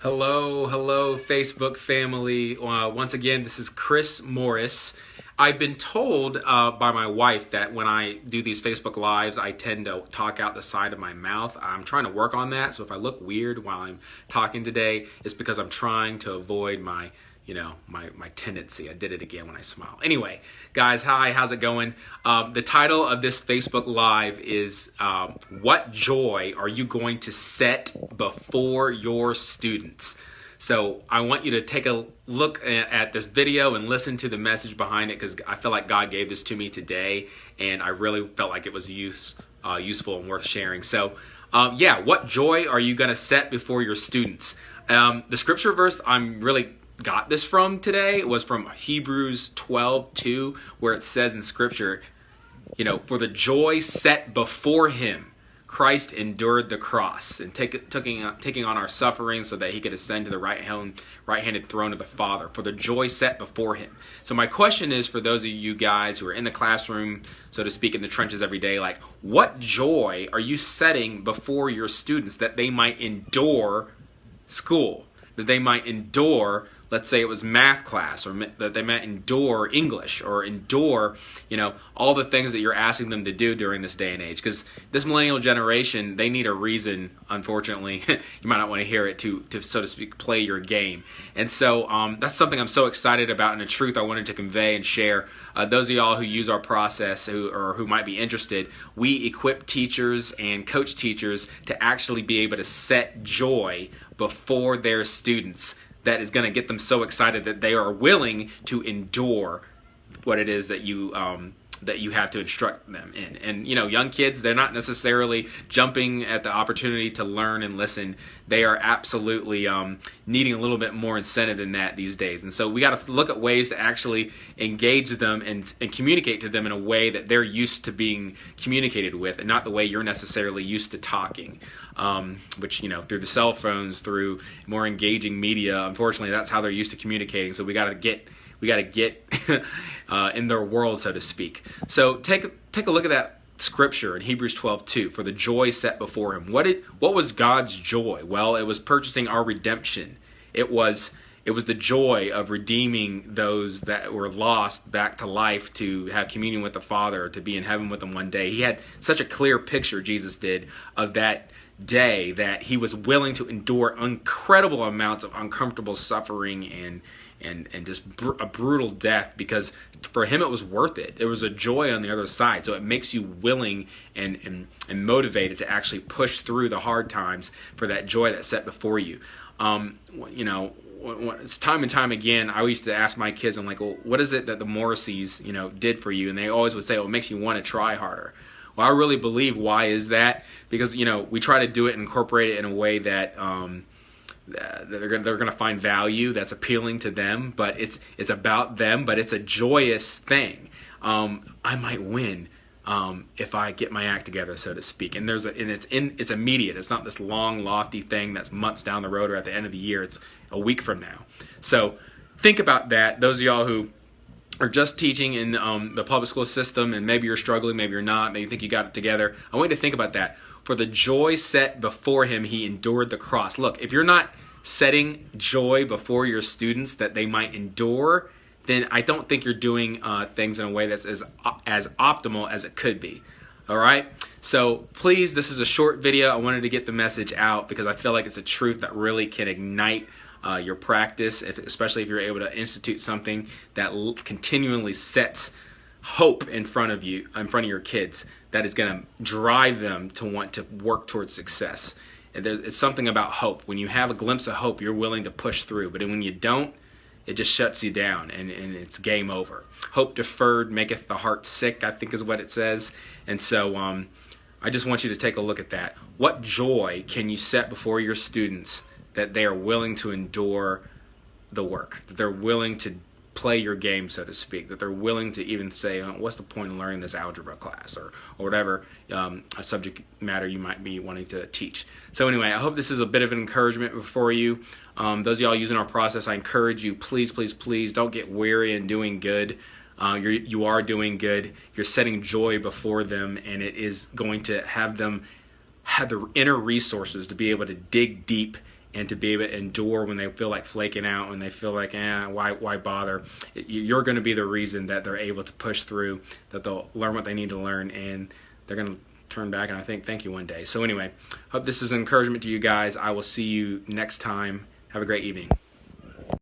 Hello, Facebook family. Once again, this is Chris Morris. I've been told by my wife that when I do these Facebook Lives, I tend to talk out the side of my mouth. I'm trying to work on that, so if I look weird while I'm talking today, it's because I'm trying to avoid my tendency. I did it again when I smile. Anyway, guys, hi, how's it going? The title of this Facebook Live is What Joy Are You Going to Set Before Your Students? So I want you to take a look at this video and listen to the message behind it, because I feel like God gave this to me today, and I really felt like it was useful and worth sharing. So what joy are you going to set before your students? The scripture verse I'm really got this from today was from Hebrews 12:2, where it says in scripture, for the joy set before him, Christ endured the cross and taking on our suffering so that he could ascend to the right-handed throne of the Father, for the joy set before him. So my question is, for those of you guys who are in the classroom, so to speak, in the trenches every day, what joy are you setting before your students that they might endure school, that they might endure, let's say it was math class, or that they might endure English, or endure, all the things that you're asking them to do during this day and age. Because this millennial generation, they need a reason, unfortunately, you might not want to hear it, to so to speak, play your game. And so that's something I'm so excited about, and a truth I wanted to convey and share. Those of y'all who use our process, who might be interested, we equip teachers and coach teachers to actually be able to set joy before their students, that is going to get them so excited that they are willing to endure what it is that you have to instruct them in. And young kids, they're not necessarily jumping at the opportunity to learn and listen. They are absolutely needing a little bit more incentive than that these days. And so we got to look at ways to actually engage them and communicate to them in a way that they're used to being communicated with, and not the way you're necessarily used to talking. Which, through the cell phones, through more engaging media, unfortunately, that's how they're used to communicating. So we got to get in their world, so to speak. So take a look at that scripture in Hebrews 12:2, for the joy set before him. What was God's joy? Well, it was purchasing our redemption. It was the joy of redeeming those that were lost back to life, to have communion with the Father, to be in heaven with him one day. He had such a clear picture, Jesus did, of that day, that he was willing to endure incredible amounts of uncomfortable suffering and just a brutal death, because for him it was worth it. There was a joy on the other side, so it makes you willing and motivated to actually push through the hard times for that joy that's set before you. It's time and time again, I used to ask my kids, I'm like, well, what is it that the Morriseys, did for you? And they always would say, well, it makes you want to try harder. Well, I really believe, why is that? Because, we try to do it and incorporate it in a way that they're going to find value that's appealing to them, but it's about them, but it's a joyous thing. I might win if I get my act together, so to speak. And it's immediate. It's not this long, lofty thing that's months down the road or at the end of the year. It's a week from now. So think about that. Those of y'all who are just teaching in the public school system, and maybe you're struggling, maybe you're not, maybe you think you got it together, I want you to think about that. For the joy set before him, he endured the cross. Look, if you're not setting joy before your students that they might endure, then I don't think you're doing things in a way that's as optimal as it could be. All right? So please, this is a short video. I wanted to get the message out because I feel like it's a truth that really can ignite your practice, especially if you're able to institute something that continually sets hope in front of your kids, that is going to drive them to want to work towards success. And it's something about hope. When you have a glimpse of hope, you're willing to push through. But when you don't, it just shuts you down, and it's game over. Hope deferred maketh the heart sick, I think is what it says. And so I just want you to take a look at that. What joy can you set before your students that they are willing to endure the work, that they're willing to play your game, so to speak, that they're willing to even say, what's the point of learning this algebra class, or whatever a subject matter you might be wanting to teach. So anyway, I hope this is a bit of an encouragement for you. Those of y'all using our process, I encourage you, please, please, please don't get weary in doing good. You are doing good. You're setting joy before them, and it is going to have them have the inner resources to be able to dig deep and to be able to endure when they feel like flaking out, when they feel like, why bother? You're going to be the reason that they're able to push through, that they'll learn what they need to learn, and they're going to turn back and I think thank you one day. So anyway, hope this is an encouragement to you guys. I will see you next time. Have a great evening.